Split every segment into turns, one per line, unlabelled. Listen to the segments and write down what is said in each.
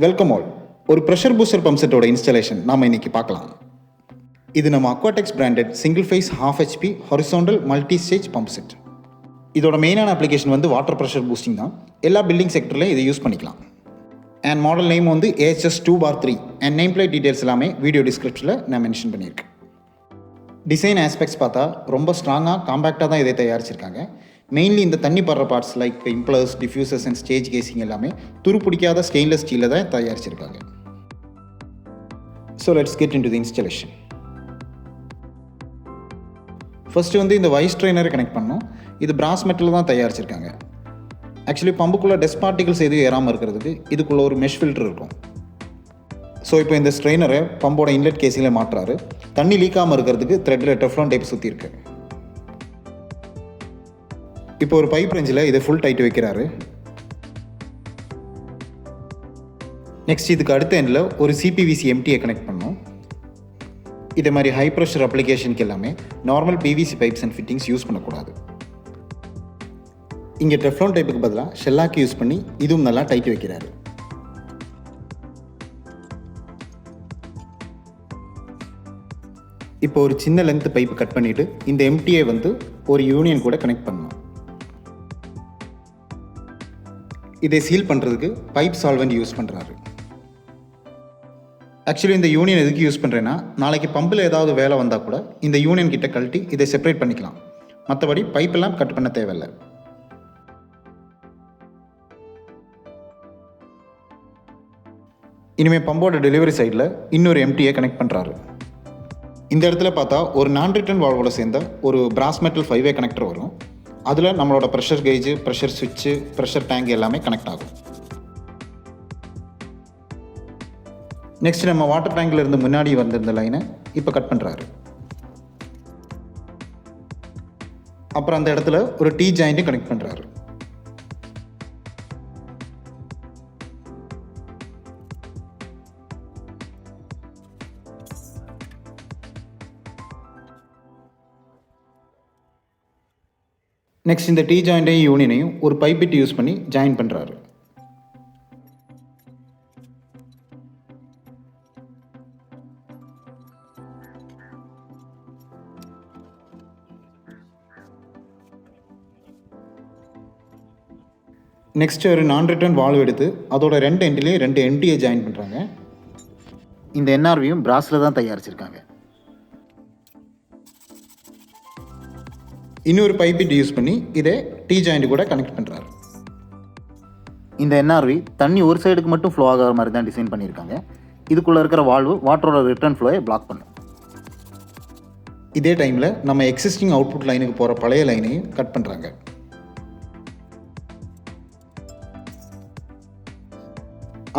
Welcome all. ஒரு pressure booster pump செட்டோட installation நாம் இன்றைக்கி பார்க்கலாம். இது நம்ம Aquatex branded single phase 1/2 HP horizontal multi stage pump set. இதோட மெயினான அப்ளிகேஷன் வந்து வாட்டர் ப்ரெஷர் பூஸ்டிங் தான். எல்லா பில்டிங் செக்டர்லையும் இதை யூஸ் பண்ணிக்கலாம். அண்ட் மாடல் நேம் வந்து AHS 2/3 and name plate details எல்லாமே வீடியோ டிஸ்கிரிப்ஷனில் நான் மென்ஷன் பண்ணியிருக்கேன். டிசைன் ஆஸ்பெக்ட்ஸ் பார்த்தா ரொம்ப ஸ்ட்ராங்காக காம்பேக்டாக தான் இதை தயாரிச்சிருக்காங்க. மெயின்லி இந்த தண்ணி படுற parts like impellers, diffusers and stage casing எல்லாமே துரு பிடிக்காத ஸ்டெயின்லெஸ் ஸ்டீலில் தான் தயாரிச்சிருக்காங்க. So let's get into the installation. First வந்து இந்த வைஸ் ட்ரெயினரை கனெக்ட் பண்ணோம். இது பிராஸ் மெட்டல் தான் தயாரிச்சிருக்காங்க. ஆக்சுவலி பம்புக்குள்ளே டஸ்ட் பார்ட்டிகல்ஸ் எதுவும் ஏறாமல் இருக்கிறதுக்கு இதுக்குள்ளே ஒரு மெஷ் ஃபில்டர் இருக்கும். ஸோ இப்போ இந்த ஸ்ட்ரெயினரை பம்போட இன்லெட் கேசிங்கில் மாட்டுறாரு. தண்ணி லீக்காமல் இருக்கிறதுக்கு த்ரெட்டில் டெஃப்லான் டைப் சுற்றி இருக்கு. இப்போ ஒரு பைப் ரெஞ்சில் இதை ஃபுல் டைட் வைக்கிறாரு. நெக்ஸ்ட் இதுக்கு அடுத்த எண்டில் ஒரு சிபிவிசி எம்டியை கனெக்ட் பண்ணோம். இதே மாதிரி ஹை ப்ரெஷர் அப்ளிகேஷனுக்கு எல்லாமே normal PVC pipes and fittings use பண்ணக்கூடாது. இங்கே டெஃப்லான் டைப்புக்கு பதிலாக ஷெல்லாக்கு யூஸ் பண்ணி இதுவும் நல்லா டைட் வைக்கிறாரு. இப்போ ஒரு சின்ன லென்த் பைப்பு கட் பண்ணிவிட்டு இந்த எம்டியை வந்து ஒரு யூனியன் கூட கனெக்ட் பண்ணணும். இதை சீல் பண்ணுறதுக்கு பைப் சால்வெண்ட் யூஸ் பண்ணுறாரு. ஆக்சுவலி இந்த யூனியன் எதுக்கு யூஸ் பண்ணுறேன்னா, நாளைக்கு பம்பில் ஏதாவது வேலை வந்தால் கூட இந்த யூனியன் கிட்ட கழட்டி இதை செப்பரேட் பண்ணிக்கலாம். மற்றபடி பைப்பெல்லாம் கட் பண்ண தேவையில்லை. இனிமேல் பம்போட டெலிவரி சைடில் இன்னொரு எம்டியை கனெக்ட் பண்ணுறாரு. இந்த இடத்துல பார்த்தா ஒரு நான் ரிட்டர்ன் வால்வோட சேர்ந்த ஒரு பிராஸ் மெட்டல் 5-வே கனெக்டர் வரும். அதில் நம்மளோட ப்ரெஷர் கேஜு, ப்ரெஷர் சுவிட்சு, ப்ரெஷர் டேங்க் எல்லாமே கனெக்ட் ஆகும். நெக்ஸ்ட் நம்ம வாட்டர் டேங்கில் இருந்து முன்னாடி வந்திருந்த லைனை இப்போ கட் பண்ணுறாரு. அப்புறம் அந்த இடத்துல ஒரு டீ ஜாயிண்ட்டும் கனெக்ட் பண்ணுறாரு. நெக்ஸ்ட் இந்த டீ ஜாயிண்டையும் யூனியனையும் ஒரு பைப் பிட் யூஸ் பண்ணி ஜாயின் பண்ணுறாரு. நெக்ஸ்ட் ஒரு நான் ரிட்டர்ன் வால்வ் எடுத்து அதோட 2 எண்ட்லேயும் 2 எம்டியை ஜாயின் பண்ணுறாங்க. இந்த என்ஆர்வியும் பிராஸில் தான் தயாரிச்சிருக்காங்க. இன்னொரு பைப் பிட் யூஸ் பண்ணி இதை டீ ஜாயிண்ட் கூட கனெக்ட் பண்ணுறாரு. இந்த என்ஆர்வி தண்ணி ஒரு சைடுக்கு மட்டும் ஃப்ளோ ஆகிற மாதிரி தான் டிசைன் பண்ணியிருக்காங்க. இதுக்குள்ளே இருக்கிற வால்வு வாட்டரோட ரிட்டர்ன் ஃப்ளோவை பிளாக் பண்ணும். இதே டைமில் நம்ம எக்ஸிஸ்டிங் அவுட்புட் லைனுக்கு போகிற பழைய லைனையும் கட் பண்ணுறாங்க.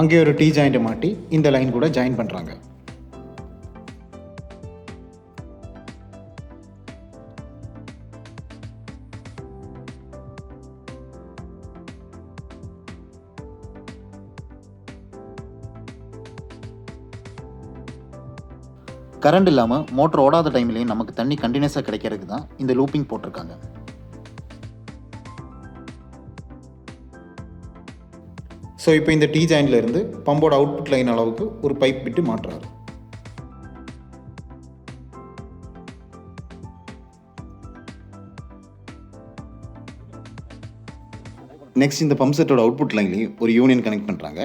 அங்கே ஒரு டீ ஜாயிண்ட்டை மாட்டி இந்த லைன் கூட ஜாயின் பண்ணுறாங்க. கரண்ட் இல்லாமல் மோட்டர் ஓடாத டைம்லேயும் நமக்கு தண்ணி கண்டினியூஸாக கிடைக்கிறதுக்கு தான் இந்த லூப்பிங் போட்டிருக்காங்க. ஸோ இப்போ இந்த டீ ஜாயிண்டில் இருந்து பம்போட அவுட்புட் லைன் அளவுக்கு ஒரு பைப் விட்டு மாட்டுறாரு. நெக்ஸ்ட் இந்த பம்ப் செட்டோட அவுட்புட் லைன்லேயும் ஒரு யூனியன் கனெக்ட் பண்ணுறாங்க.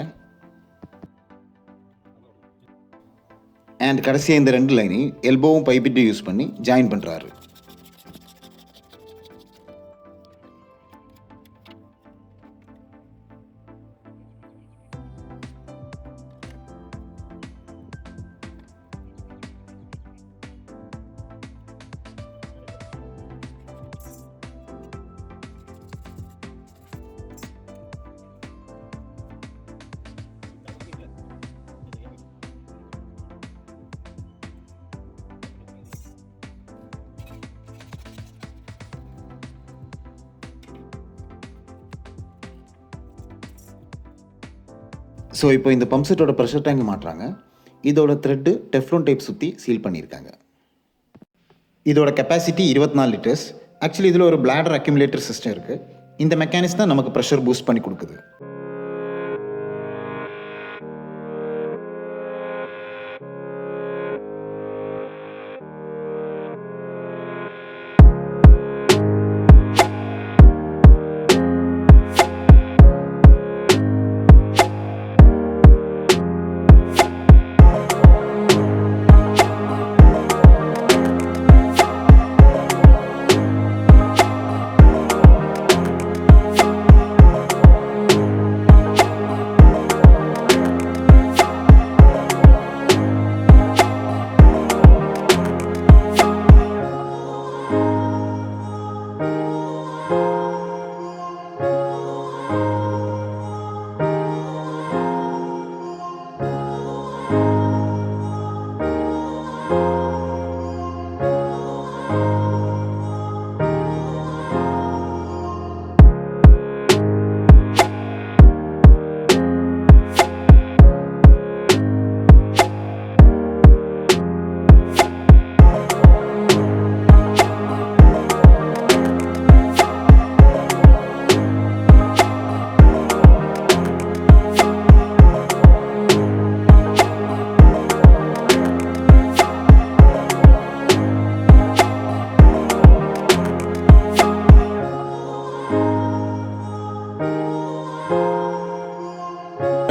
அண்ட் கடைசியாக இந்த 2 லைனையும் எல்போவும் பைப்பிட்டு யூஸ் பண்ணி ஜாயின் பண்ணுறாரு. ஸோ இப்போ இந்த பம்ப் செட்டோட ப்ரெஷர் டேங்க் மாட்டுறாங்க. இதோட த்ரெட்டு டெஃப்லான் டைப் சுற்றி சீல் பண்ணியிருக்காங்க. இதோட கெப்பாசிட்டி 24 லிட்டர்ஸ். ஆக்சுவலி இதில் ஒரு பிளாடர் அக்யூமுலேட்டர் சிஸ்டம் இருக்குது. இந்த மெக்கானிக்ஸ் தான் நமக்கு ப்ரெஷர் பூஸ்ட் பண்ணி கொடுக்குது.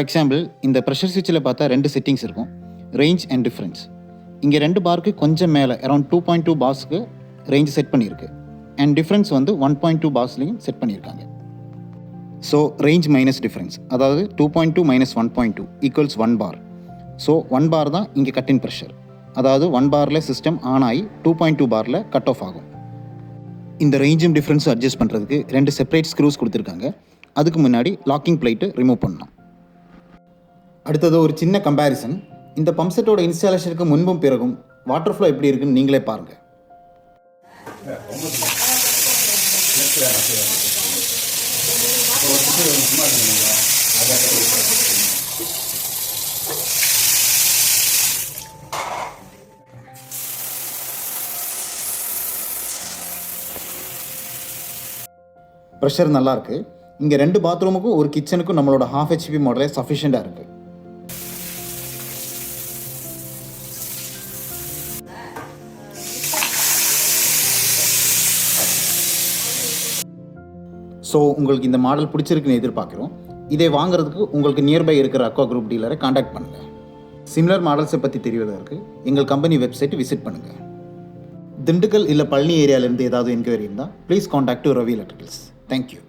எக்ஸாம்பிள், இந்த ப்ரெஷர் ஸ்விட்சில் பார்த்தா 2 செட்டிங்ஸ் இருக்கும், ரேஞ்ச் அண்ட் டிஃப்ரென்ஸ். இங்கே 2 பாருக்கு கொஞ்சம் மேலே அரௌண்ட் 2.2 பாஸ்க்கு ரேஞ்ச் செட் பண்ணியிருக்கு அண்ட் டிஃப்ரென்ஸ் வந்து 1.2 பாஸ்லையும் செட் பண்ணியிருக்காங்க. ஸோ ரேஞ்ச் மைனஸ் டிஃப்ரென்ஸ், அதாவது 2.2 மைனஸ் 1.2 ஈக்குவல்ஸ் 1 பார். ஸோ 1 பார் தான் இங்கே கட்-இன் ப்ரெஷர், அதாவது 1 பாரில் சிஸ்டம் ஆன் ஆகி 2.2 பாரில் கட் ஆஃப் ஆகும். இந்த ரேஞ்சும் டிஃப்ரென்ஸும் அட்ஜஸ்ட் பண்ணுறதுக்கு 2 செப்பரேட் ஸ்க்ரூஸ் கொடுத்துருக்காங்க. அதுக்கு முன்னாடி லாக்கிங் பிளேட்டு ரிமூவ் பண்ணலாம். அடுத்தது ஒரு சின்ன கம்பேரிசன். இந்த பம்ப் செட்டோட இன்ஸ்டாலேஷனுக்கு முன்பும் பிறகும் வாட்டர் ஃப்ளோ எப்படி இருக்குன்னு நீங்களே பாருங்கள். ப்ரெஷர் நல்லா இருக்கு. இங்கே 2 பாத்ரூமுக்கும் ஒரு கிச்சனுக்கும் நம்மளோட 1/2 HP மாடலே சஃபிஷியண்டாக இருக்குது. ஸோ உங்களுக்கு இந்த மாடல் பிடிச்சிருக்குன்னு எதிர்பார்க்குறோம். இதை வாங்குறதுக்கு உங்களுக்கு நியர்பை இருக்கிற அக்வா குரூப் டீலரை காண்டாக்ட் பண்ணுங்கள். சிமிலர் மாடல்ஸை பற்றி தெரிவதற்கு எங்கள் கம்பெனி வெப்சைட் விசிட் பண்ணுங்கள். திண்டுக்கல் இல்லை பழனி ஏரியாவிலேருந்து ஏதாவது என்கொயரி இருந்தால் please contact to Ravi electricals. Thank you.